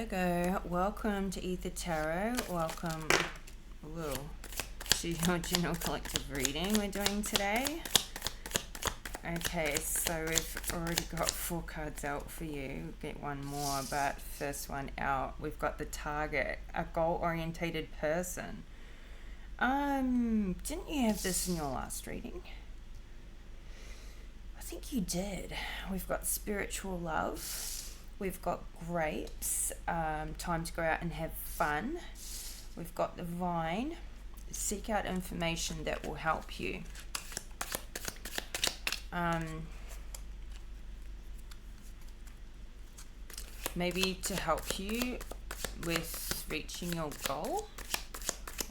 Virgo, welcome to Ether Tarot. Welcome to your general collective reading we're doing today. Okay, so we've already got 4 cards out for you. We'll get one more, but first one out, we've got the target, a goal-orientated person. Didn't you have this in your last reading? I think you did. We've got spiritual love. We've got grapes, time to go out and have fun. We've got the vine, seek out information that will help you. Maybe to help you with reaching your goal.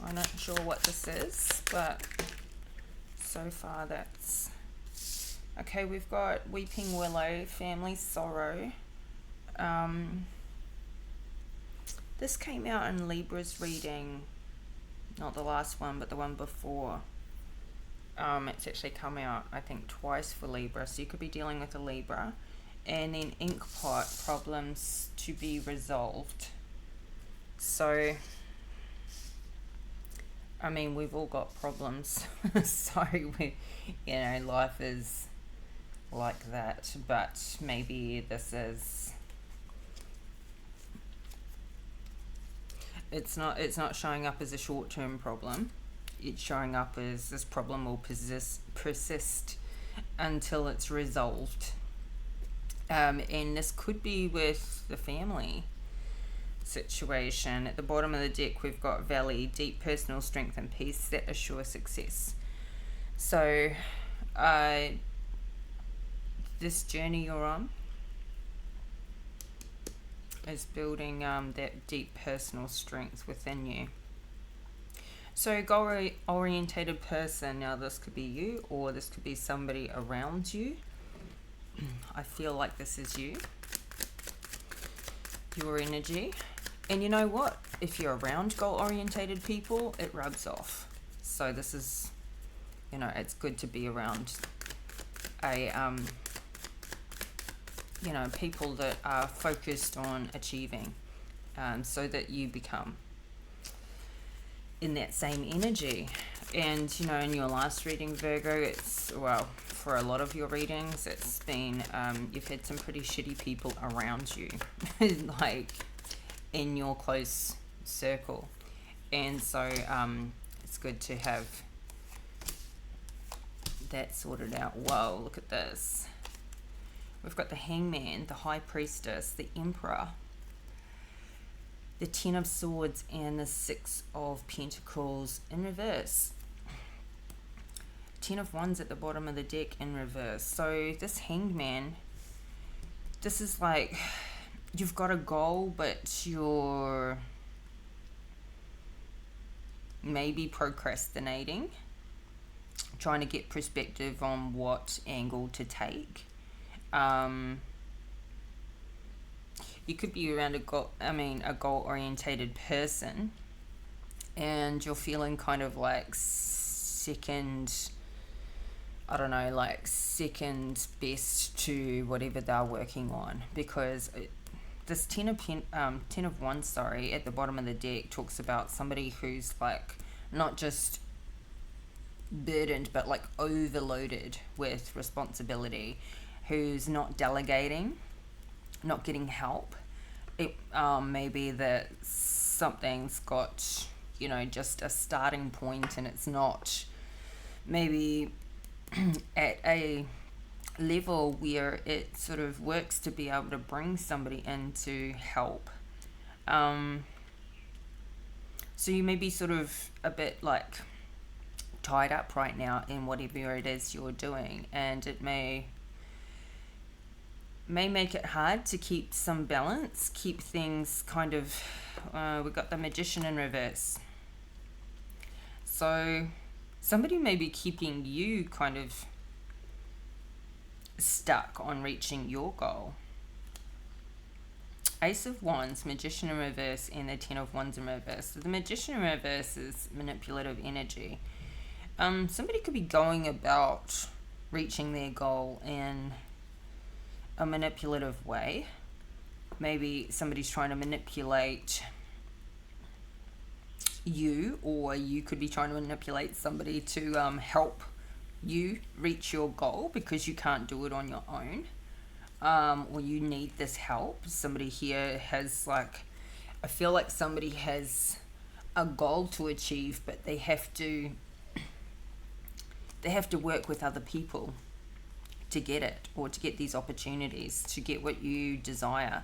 I'm not sure what this is, but so far that's... Okay, we've got weeping willow, family sorrow. This came out in Libra's reading, not the last one, but the one before. It's actually come out, I think, twice for Libra, so you could be dealing with a Libra. And then ink pot problems to be resolved. So, I mean, we've all got problems, so life is like that. But maybe this is... It's not showing up as a short-term problem. It's showing up as this problem will persist until it's resolved. And this could be with the family situation. At the bottom of the deck, we've got Valley, deep personal strength and peace that assure success. So, this journey you're on is building that deep personal strength within you. So goal-orientated person, now this could be you or this could be somebody around you. I feel like this is you, your energy. And you know what? If you're around goal-orientated people, it rubs off. So this is, it's good to be around people that are focused on achieving, so that you become in that same energy. And in your last reading, Virgo, it's, well, for a lot of your readings, it's been you've had some pretty shitty people around you like in your close circle, and so it's good to have that sorted out. Whoa, look at this. We've got the Hangman, the High Priestess, the Emperor, the 10 of Swords, and the 6 of Pentacles in reverse. 10 of Wands at the bottom of the deck in reverse. So this Hangman, this is like you've got a goal, but you're maybe procrastinating, trying to get perspective on what angle to take. You could be around a goal-orientated person, and you're feeling kind of like second best to whatever they're working on, because this 10 of Wands, at the bottom of the deck talks about somebody who's like not just burdened but like overloaded with responsibility, who's not delegating, not getting help. It maybe that something's got just a starting point, and it's not maybe at a level where it sort of works to be able to bring somebody in to help. So you may be sort of a bit like tied up right now in whatever it is you're doing, and it may make it hard to keep some balance, keep things kind of... we've got the Magician in reverse. So somebody may be keeping you kind of stuck on reaching your goal. Ace of Wands, Magician in reverse, and the 10 of Wands in reverse. So the Magician in reverse is manipulative energy. Somebody could be going about reaching their goal in a manipulative way. maybe somebody's trying to manipulate you, or you could be trying to manipulate somebody to help you reach your goal because you can't do it on your own, or you need this help. Somebody here has like, I feel like somebody has a goal to achieve, but they have to work with other people to get it, or to get these opportunities, to get what you desire.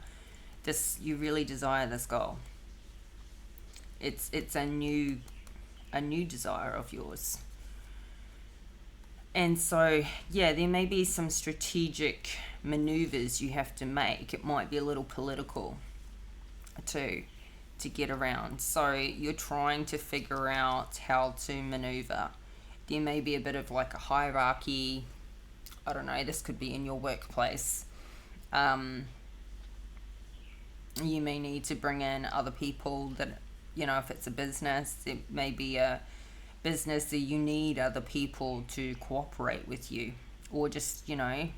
You really desire this goal. It's a new desire of yours. And so, yeah, there may be some strategic maneuvers you have to make. It might be a little political too, to get around. So you're trying to figure out how to maneuver. There may be a bit of like a hierarchy. I don't know, this could be in your workplace. You may need to bring in other people that, if it's a business, it may be a business that you need other people to cooperate with you, or just, a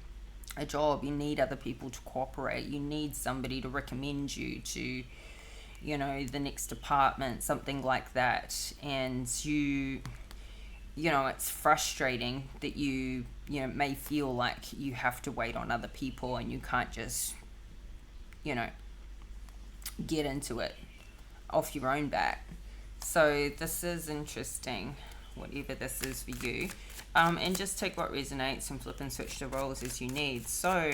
job, you need other people to cooperate. You need somebody to recommend you to, the next department, something like that. And it's frustrating that you may feel like you have to wait on other people and you can't just, get into it off your own back. So this is interesting, whatever this is for you. And just take what resonates and flip and switch the roles as you need. So,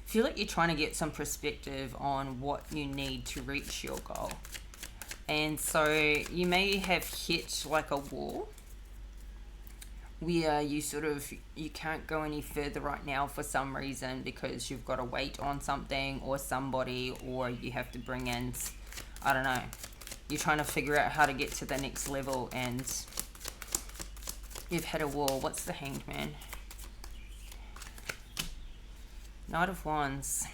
feel like you're trying to get some perspective on what you need to reach your goal. And so you may have hit like a wall where you can't go any further right now for some reason, because you've got to wait on something or somebody, or you have to bring in, I don't know, you're trying to figure out how to get to the next level, and you've hit a wall. What's the Hanged Man? Knight of Wands.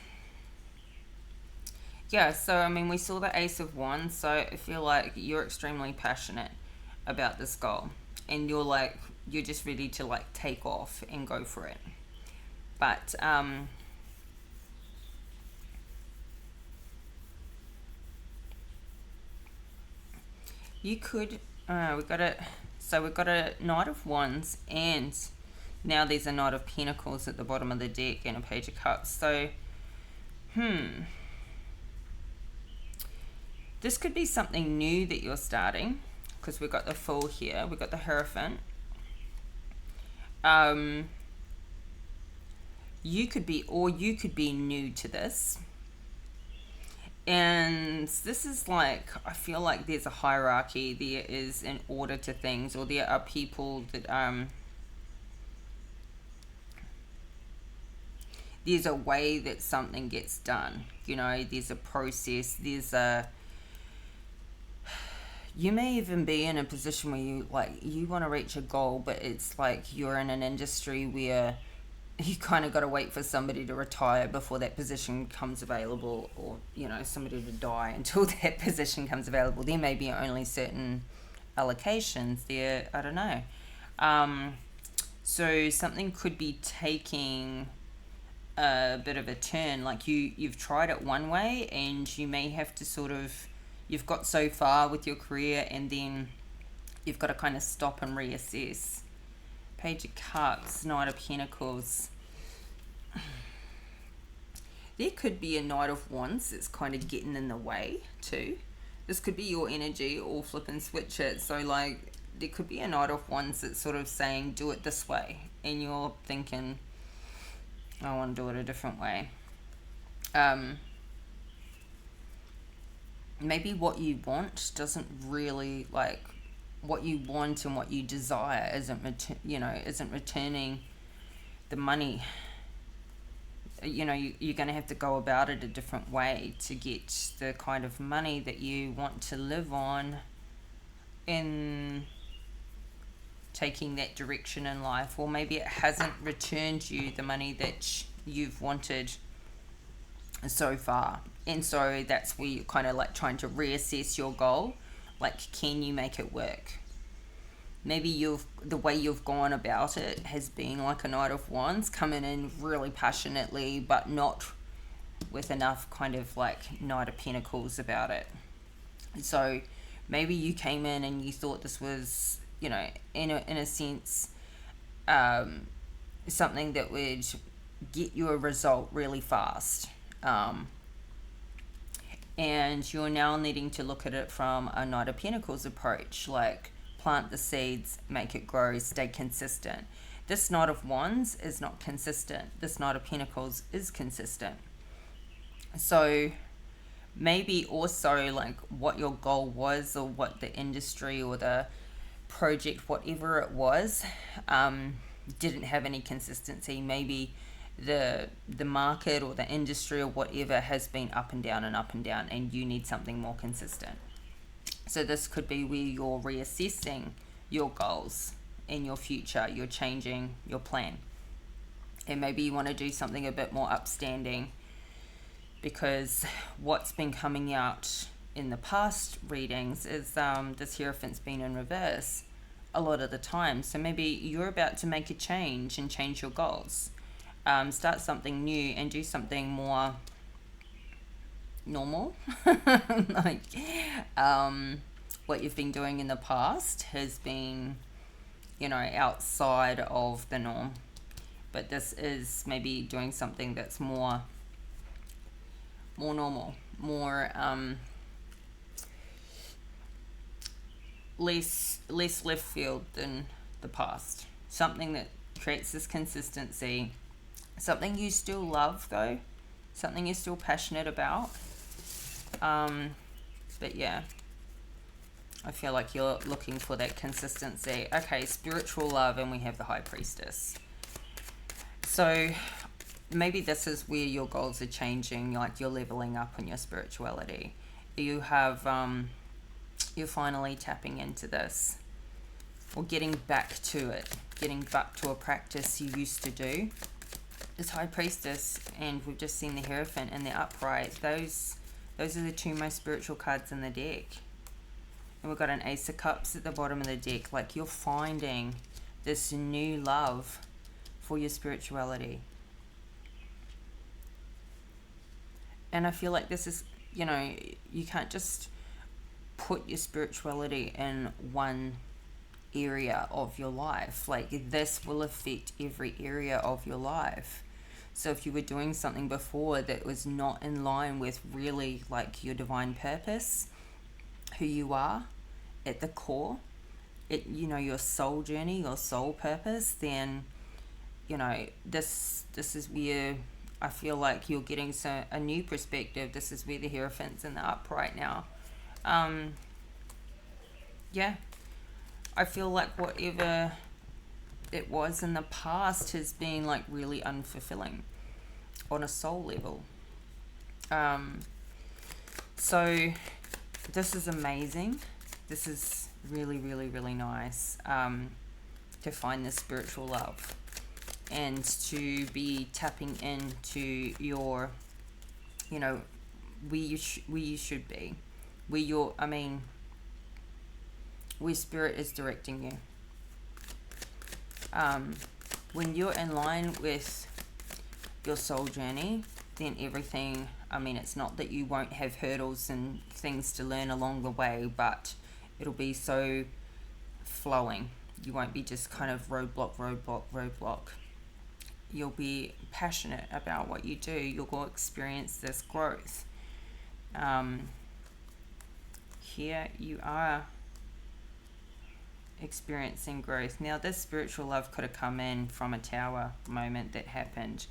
Yeah, so we saw the Ace of Wands, so I feel like you're extremely passionate about this goal, and you're just ready to like take off and go for it. But you could we've got a Knight of Wands, and now there's a Knight of Pentacles at the bottom of the deck and a Page of Cups. So this could be something new that you're starting, because we've got the Fool here, we've got the Hierophant. You could be new to this, and this is like, I feel like there's a hierarchy, there is an order to things, or there are people that there's a way that something gets done. There's a process, you may even be in a position where you want to reach a goal, but it's like you're in an industry where you kind of got to wait for somebody to retire before that position comes available, or somebody to die until that position comes available. There may be only certain allocations there, I don't know. So something could be taking a bit of a turn, like you've tried it one way, and you may have to you've got so far with your career, and then you've got to kind of stop and reassess. Page of Cups, Knight of Pentacles. There could be a Knight of Wands that's kind of getting in the way too. This could be your energy, or flip and switch it. So like, there could be a Knight of Wands that's sort of saying, do it this way, and you're thinking, I want to do it a different way. Maybe what you want doesn't really, like, what you want and what you desire isn't returning the money. You're going to have to go about it a different way to get the kind of money that you want to live on in taking that direction in life. Or maybe it hasn't returned you the money that you've wanted so far, and so that's where you're kind of like trying to reassess your goal. Like, can you make it work? maybe the way you've gone about it has been like a Knight of Wands, coming in really passionately, but not with enough kind of like Knight of Pentacles about it. So maybe you came in and you thought this was, in a sense, something that would get you a result really fast. And you're now needing to look at it from a Knight of Pentacles approach, like plant the seeds, make it grow, stay consistent. This Knight of Wands is not consistent. This Knight of Pentacles is consistent. So maybe also like what your goal was, or what the industry or the project, whatever it was, didn't have any consistency. Maybe the market or the industry or whatever has been up and down and up and down, and you need something more consistent. So this could be where you're reassessing your goals in your future, you're changing your plan, and maybe you want to do something a bit more upstanding, because what's been coming out in the past readings is this Hierophant's been in reverse a lot of the time. So maybe you're about to make a change and change your goals, start something new and do something more normal. Like what you've been doing in the past has been, outside of the norm, but this is maybe doing something that's more normal, more less left field than the past. Something that creates this consistency, something you still love though, something you're still passionate about. But yeah, I feel like you're looking for that consistency. Okay, spiritual love, and we have the High Priestess. So maybe this is where your goals are changing, like you're leveling up in your spirituality. You have, you're finally tapping into this, or getting back to it, getting back to a practice you used to do. This High Priestess, and we've just seen the Hierophant and the Upright. Those are the two most spiritual cards in the deck. And we've got an Ace of Cups at the bottom of the deck. Like, you're finding this new love for your spirituality. And I feel like this is, you can't just put your spirituality in one area of your life. Like, this will affect every area of your life. So if you were doing something before that was not in line with really like your divine purpose, who you are at the core, your soul journey, your soul purpose, then this is where I feel like you're getting a new perspective. This is where the Hierophant's in the Upright now. Yeah, I feel like whatever it was in the past has been like really unfulfilling on a soul level. So this is amazing. This is really, really, really nice, to find this spiritual love and to be tapping into your, where you should be, where spirit is directing you. When you're in line with your soul journey, then everything, it's not that you won't have hurdles and things to learn along the way, but it'll be so flowing. You won't be just kind of roadblock. You'll be passionate about what you do. You'll experience this growth. Here you are experiencing growth. Now, this spiritual love could have come in from a tower moment that happened.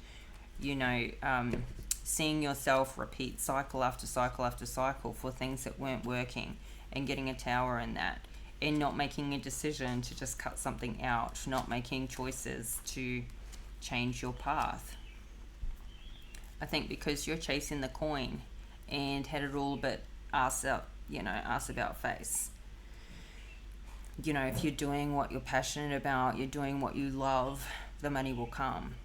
Seeing yourself repeat cycle after cycle after cycle for things that weren't working, and getting a tower in that, and not making a decision to just cut something out, not making choices to change your path. I think because you're chasing the coin and had it all a bit ass about face. If you're doing what you're passionate about, you're doing what you love, the money will come.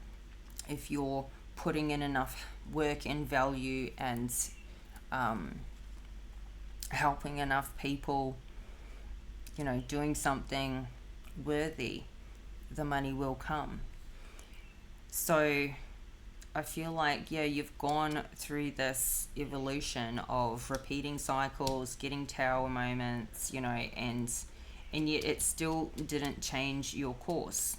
If you're putting in enough work and value and helping enough people, doing something worthy, the money will come. So I feel like, yeah, you've gone through this evolution of repeating cycles, getting tower moments, and yet it still didn't change your course.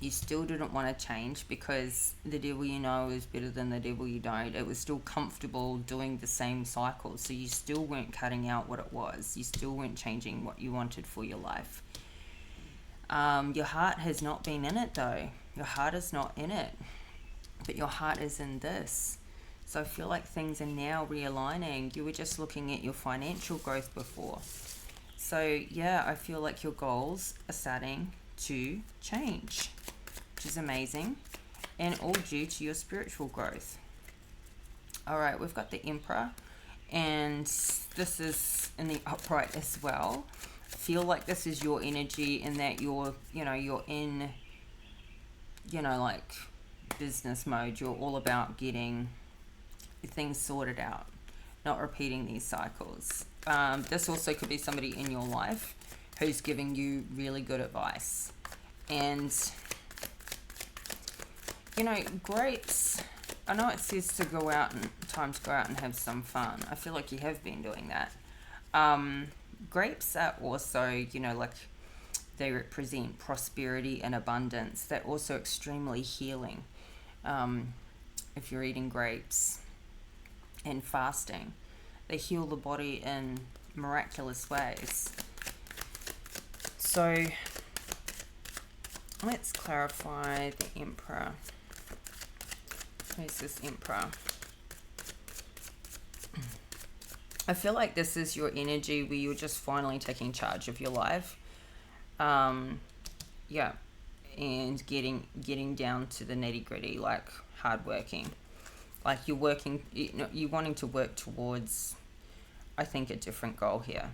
You still didn't want to change because the devil you know is better than the devil you don't. It was still comfortable doing the same cycle. So you still weren't cutting out what it was. You still weren't changing what you wanted for your life. Your heart has not been in it though. Your heart is not in it. But your heart is in this. So I feel like things are now realigning. You were just looking at your financial growth before. So yeah, I feel like your goals are starting to change, which is amazing, and all due to your spiritual growth. All right, we've got the Emperor, and this is in the upright as well. Feel like this is your energy, in that you're in, like business mode. You're all about getting things sorted out, not repeating these cycles. This also could be somebody in your life who's giving you really good advice. And, grapes, I know it says to go out and have some fun. I feel like you have been doing that. Grapes are also, like, they represent prosperity and abundance. They're also extremely healing. If you're eating grapes and fasting, they heal the body in miraculous ways. So let's clarify the Emperor. Who's this Emperor? I feel like this is your energy where you're just finally taking charge of your life. Yeah, and getting down to the nitty gritty, like hardworking. Like you're working, you're wanting to work towards, I think, a different goal here.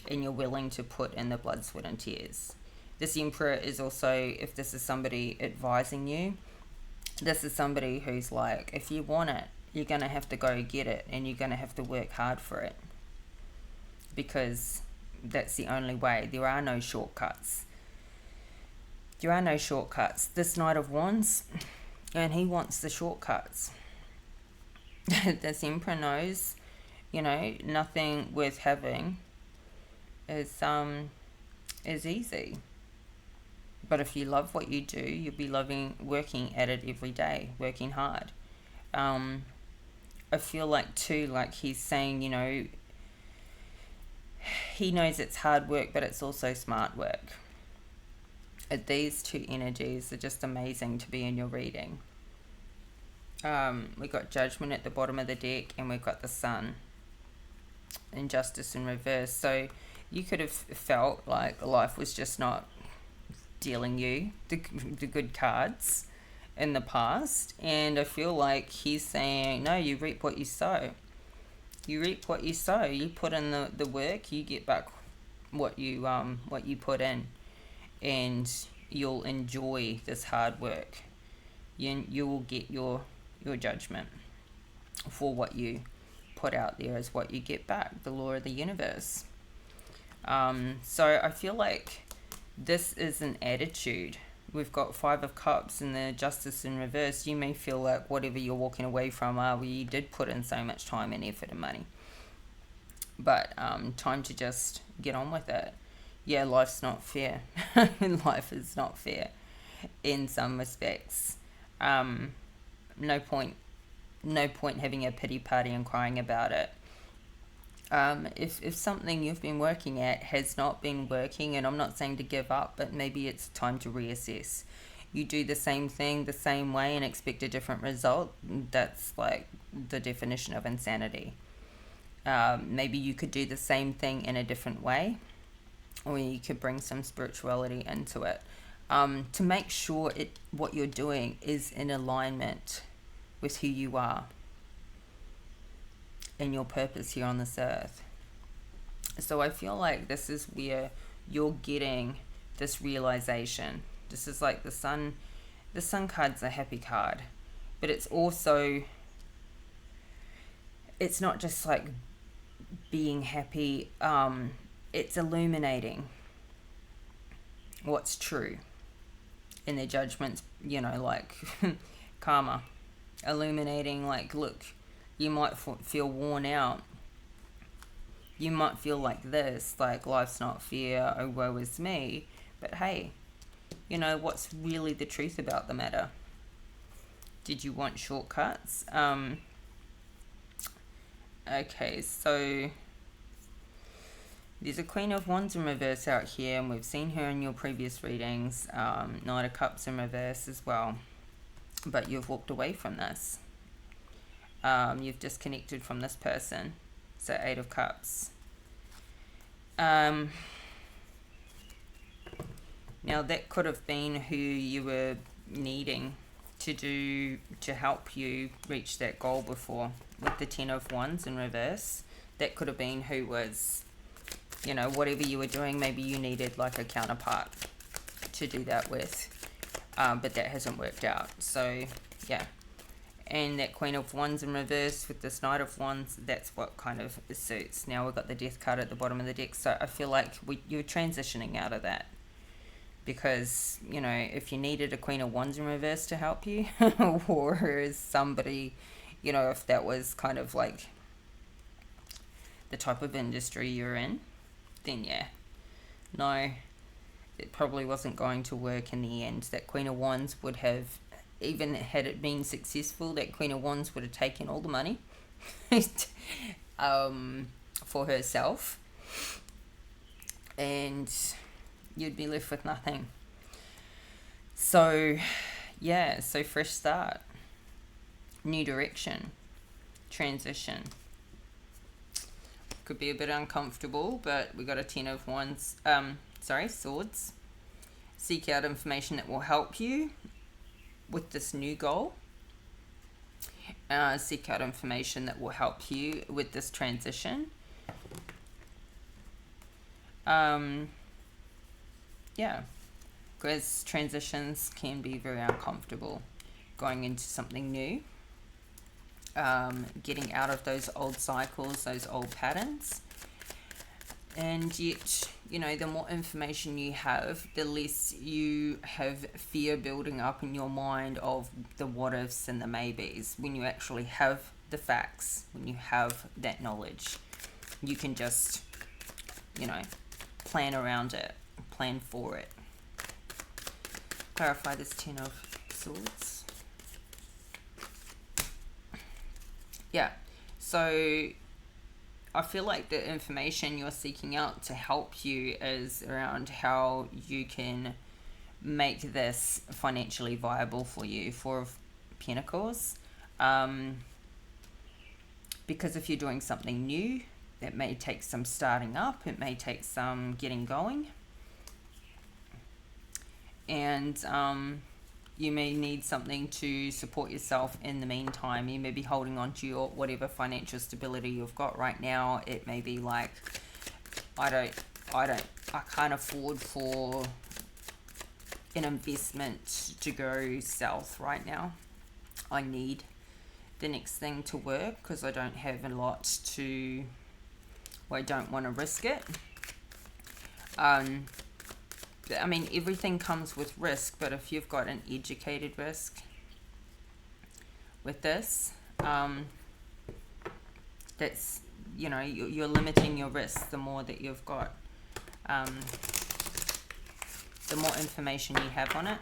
And you're willing to put in the blood, sweat and tears. This Emperor is also, if this is somebody advising you, this is somebody who's like, if you want it, you're going to have to go get it, and you're going to have to work hard for it, because that's the only way. There are no shortcuts. This Knight of Wands, and he wants the shortcuts. This Emperor knows, nothing worth having is easy. But if you love what you do, you'll be loving working at it every day, working hard. I feel like too, like he's saying, he knows it's hard work, but it's also smart work. These two energies are just amazing to be in your reading. We got Judgment at the bottom of the deck, and we've got the Sun and Justice in reverse. So you could have felt like life was just not dealing you the good cards in the past, and I feel like he's saying, no, you reap what you sow. You put in the work, you get back what you put in, and you'll enjoy this hard work. You will get your judgment for what you put out there is what you get back, the law of the universe. So I feel like this is an attitude. We've got Five of Cups and the Justice in reverse. You may feel like whatever you're walking away from where you did put in so much time and effort and money. But time to just get on with it. Yeah, life's not fair. Life is not fair in some respects. No point having a pity party and crying about it. If something you've been working at has not been working, and I'm not saying to give up, but maybe it's time to reassess. You do the same thing the same way and expect a different result. That's like the definition of insanity. Maybe you could do the same thing in a different way, or you could bring some spirituality into it, to make sure what you're doing is in alignment with who you are and your purpose here on this earth. So I feel like this is where you're getting this realization. This is like the sun card's a happy card, but it's also, it's not just like being happy, it's illuminating. what's true in their judgments, like karma, illuminating, like, look, you might feel worn out. You might feel like this, like life's not fair, oh woe is me. But hey, what's really the truth about the matter? Did you want shortcuts? Okay, so there's a Queen of Wands in reverse out here, and we've seen her in your previous readings. Knight of Cups in reverse as well. But you've walked away from this. You've disconnected from this person. So 8 of Cups. Now that could have been who you were needing to help you reach that goal before, with the 10 of Wands in reverse. That could have been who was, whatever you were doing. Maybe you needed like a counterpart to do that with, but that hasn't worked out. So yeah, and that Queen of Wands in reverse with this Knight of Wands, that's what kind of suits. Now we've got the Death card at the bottom of the deck, so I feel like you're transitioning out of that. Because, if you needed a Queen of Wands in reverse to help you, or somebody, if that was kind of like the type of industry you're in, then yeah, no, it probably wasn't going to work in the end. That Queen of Wands would have, even had it been successful, that Queen of Wands would have taken all the money for herself, and you'd be left with nothing. So yeah, so fresh start, new direction, transition. Could be a bit uncomfortable, but we got a 10 of Wands, Swords. Seek out information that will help you with this new goal. Seek out information that will help you with this transition. Yeah, because transitions can be very uncomfortable. Going into something new, getting out of those old cycles, those old patterns. And yet, the more information you have, the less you have fear building up in your mind of the what ifs and the maybes. When you actually have the facts, when you have that knowledge, you can just, plan around it, plan for it. Clarify this 10 of Swords. Yeah, so I feel like the information you're seeking out to help you is around how you can make this financially viable for you. 4 of Pentacles. Because if you're doing something new, it may take some starting up. It may take some getting going. And you may need something to support yourself in the meantime. You may be holding on to your whatever financial stability you've got right now. It may be like, I can't afford for an investment to go south right now. I need the next thing to work because I don't have a lot to, I don't want to risk it. I mean, everything comes with risk, but if you've got an educated risk with this, that's, you're limiting your risk. The more that you've got, the more information you have on it,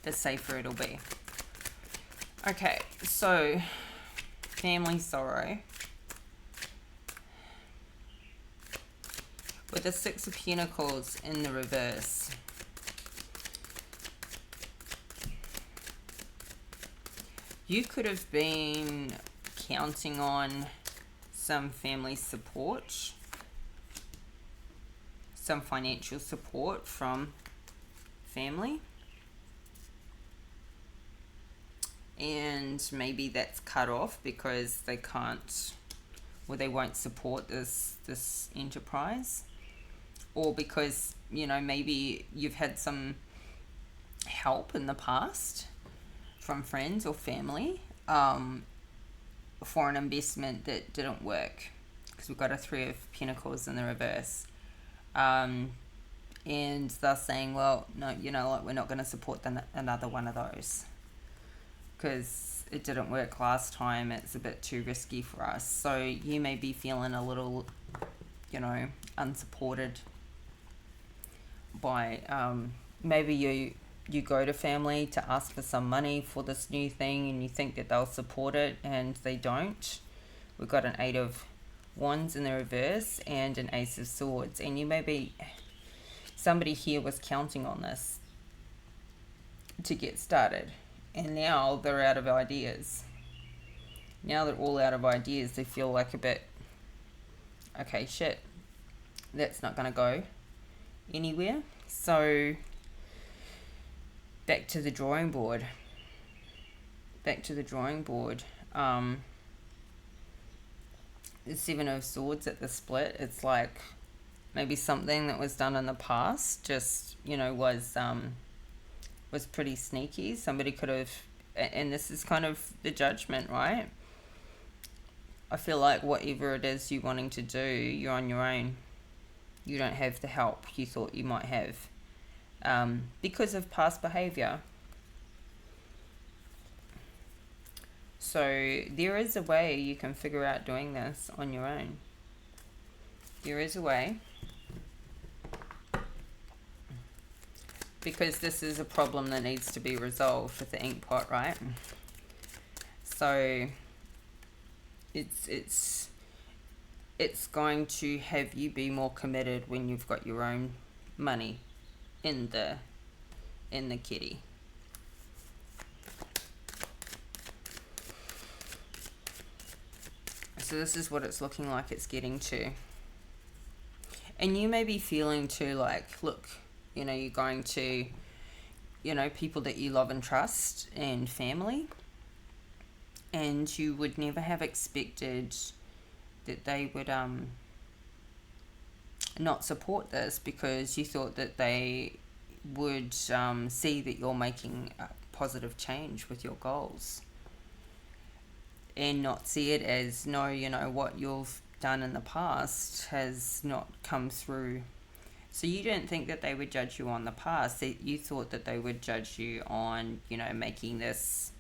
the safer it'll be. Okay, so family sorrow. With the 6 of Pentacles in the reverse. You could have been counting on some family support, some financial support from family. And maybe that's cut off because they can't, or they won't support this enterprise. Or because, maybe you've had some help in the past from friends or family for an investment that didn't work. Because we've got a 3 of Pentacles in the reverse. And they're saying, well, no, you know, like, we're not going to support another one of those because it didn't work last time. It's a bit too risky for us. So you may be feeling a little, you know, unsupported by, maybe you go to family to ask for some money for this new thing and you think that they'll support it and they don't. We've got an 8 of Wands in the reverse and an Ace of Swords, and you may be, somebody here was counting on this to get started, and now they're out of ideas. Now they're all out of ideas. They feel like a bit, okay, shit, that's not going to go anywhere. So back to the drawing board. The 7 of Swords at the split, it's like maybe something that was done in the past just, you know, was pretty sneaky. Somebody could have, and this is kind of the Judgment, right? I feel like whatever it is you're wanting to do, you're on your own. You don't have the help you thought you might have, because of past behavior. So there is a way you can figure out doing this on your own. There is a way. Because this is a problem that needs to be resolved with the ink pot, right? So it's going to have you be more committed when you've got your own money in the kitty. So this is what it's looking like it's getting to. And you may be feeling too, like, look, you know, you're going to, you know, people that you love and trust and family, and you would never have expected that they would not support this, because you thought that they would see that you're making a positive change with your goals, and not see it as, no, you know, what you've done in the past has not come through. So you didn't think that they would judge you on the past. You thought that they would judge you on, you know, making this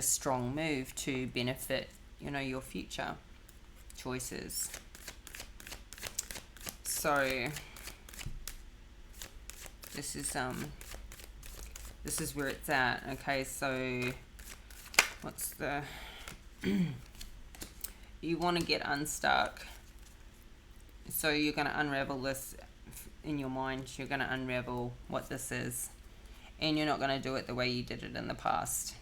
strong move to benefit, you know, your future choices. So this is where it's at. Okay, so what's the you want to get unstuck, so you're going to unravel this in your mind. You're going to unravel what this is, and you're not going to do it the way you did it in the past.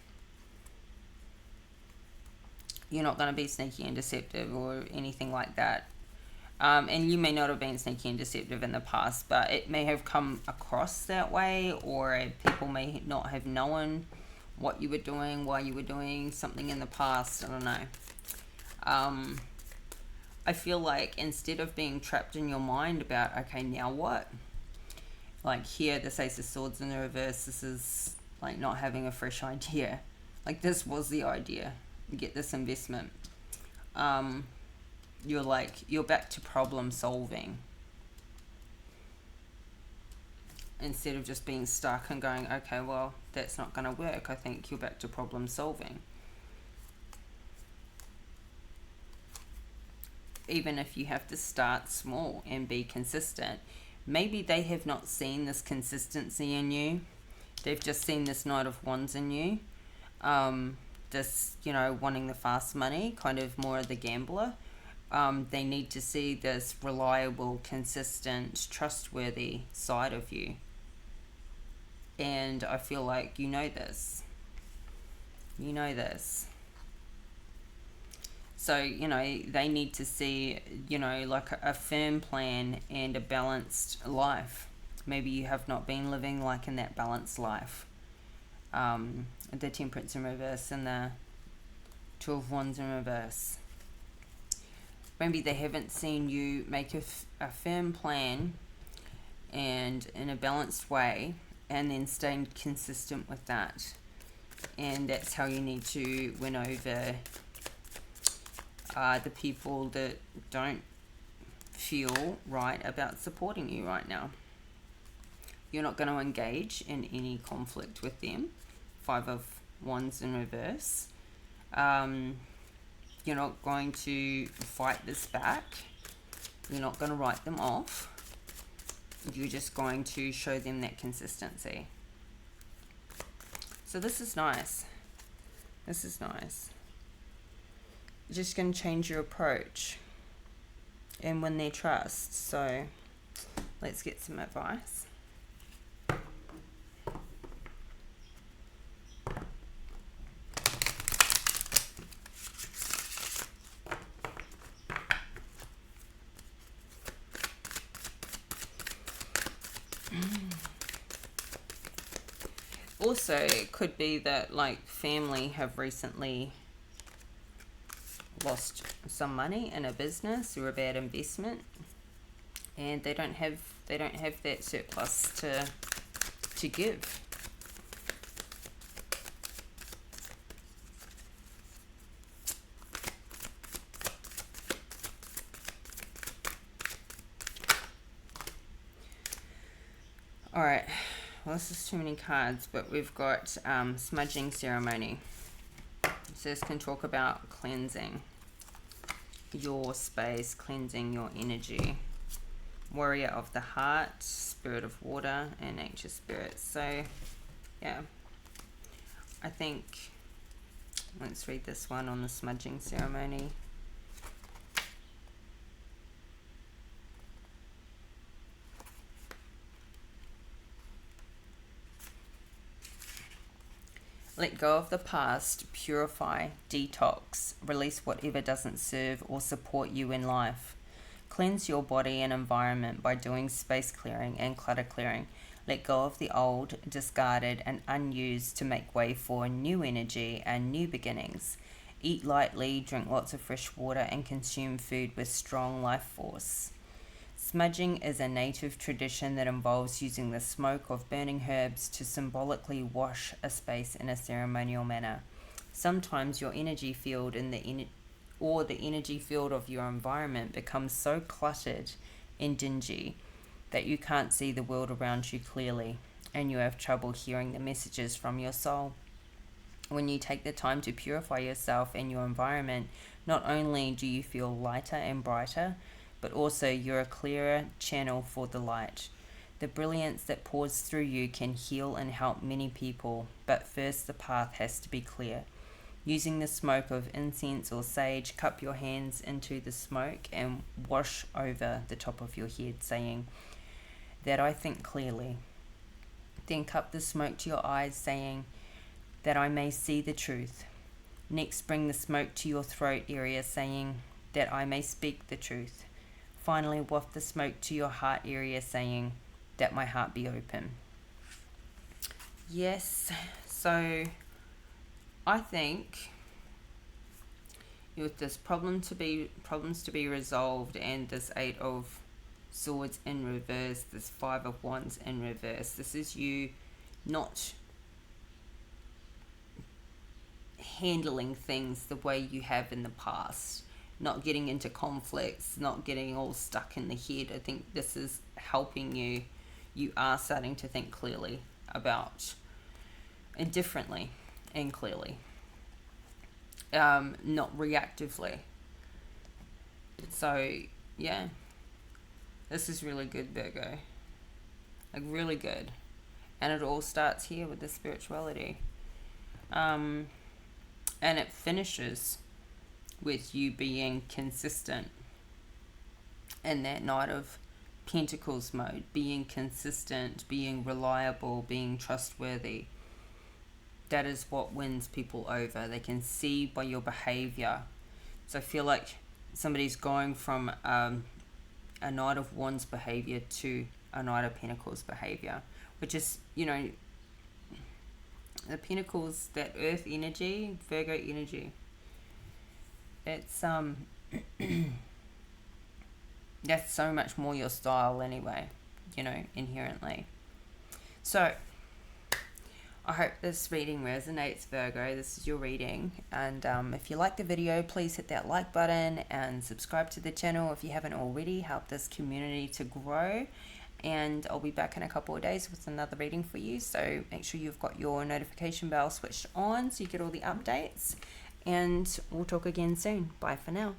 You're not going to be sneaky and deceptive or anything like that. And you may not have been sneaky and deceptive in the past, but it may have come across that way, or people may not have known what you were doing, why you were doing something in the past. I don't know. I feel like instead of being trapped in your mind about, okay, now what? Like here, this Ace of Swords in the reverse, this is like not having a fresh idea. Like this was the idea. You get this investment. You're back to problem solving. Instead of just being stuck and going, okay, well, that's not going to work. I think you're back to problem solving. Even if you have to start small and be consistent. Maybe they have not seen this consistency in you. They've just seen this Knight of Wands in you. This, you know, wanting the fast money, kind of more of the gambler. They need to see this reliable, consistent, trustworthy side of you. And I feel like you know this. You know this. So, you know, they need to see, you know, like a firm plan and a balanced life. Maybe you have not been living like in that balanced life. The Temperance in reverse and the Two of Wands in reverse. Maybe they haven't seen you make a firm plan and in a balanced way, and then staying consistent with that. And that's how you need to win over the people that don't feel right about supporting you right now. You're not going to engage in any conflict with them. 5 of Wands in reverse. You're not going to fight this back. You're not going to write them off. You're just going to show them that consistency. So this is nice. This is nice. You're just going to change your approach and win their trust. So let's get some advice. Also, it could be that like family have recently lost some money in a business or a bad investment, and they don't have that surplus to give. All right. Well, this is too many cards, but we've got smudging ceremony. So this can talk about cleansing your space, cleansing your energy. Warrior of the heart, spirit of water, and nature spirit. So, yeah. I think, let's read this one on the smudging ceremony. Let go of the past, purify, detox, release whatever doesn't serve or support you in life. Cleanse your body and environment by doing space clearing and clutter clearing. Let go of the old, discarded, and unused to make way for new energy and new beginnings. Eat lightly, drink lots of fresh water, and consume food with strong life force. Smudging is a native tradition that involves using the smoke of burning herbs to symbolically wash a space in a ceremonial manner. Sometimes your energy field or the energy field of your environment becomes so cluttered and dingy that you can't see the world around you clearly, and you have trouble hearing the messages from your soul. When you take the time to purify yourself and your environment, not only do you feel lighter and brighter, but also you're a clearer channel for the light. The brilliance that pours through you can heal and help many people, but first the path has to be clear. Using the smoke of incense or sage, cup your hands into the smoke and wash over the top of your head, saying, "That I think clearly." Then cup the smoke to your eyes, saying, "That I may see the truth." Next, bring the smoke to your throat area, saying, "That I may speak the truth." Finally, waft the smoke to your heart area, saying, "That my heart be open." Yes, so I think with this problems to be resolved, and this 8 of Swords in reverse, this 5 of Wands in reverse, this is you not handling things the way you have in the past, not getting into conflicts, not getting all stuck in the head. I think this is helping you. You are starting to think clearly about, and differently and clearly, not reactively. So yeah, this is really good, Virgo, like really good. And it all starts here with the spirituality, and it finishes with you being consistent in that Knight of Pentacles mode, being consistent, being reliable, being trustworthy. That is what wins people over. They can see by your behavior. So I feel like somebody's going from a Knight of Wands behavior to a Knight of Pentacles behavior, which is, you know, the Pentacles, that earth energy, Virgo energy. It's that's so much more your style anyway, you know, inherently. So I hope this reading resonates, Virgo. This is your reading, and if you like the video, please hit that like button and subscribe to the channel if you haven't already. Help this community to grow, and I'll be back in a couple of days with another reading for you. So make sure you've got your notification bell switched on so you get all the updates, and we'll talk again soon. Bye for now.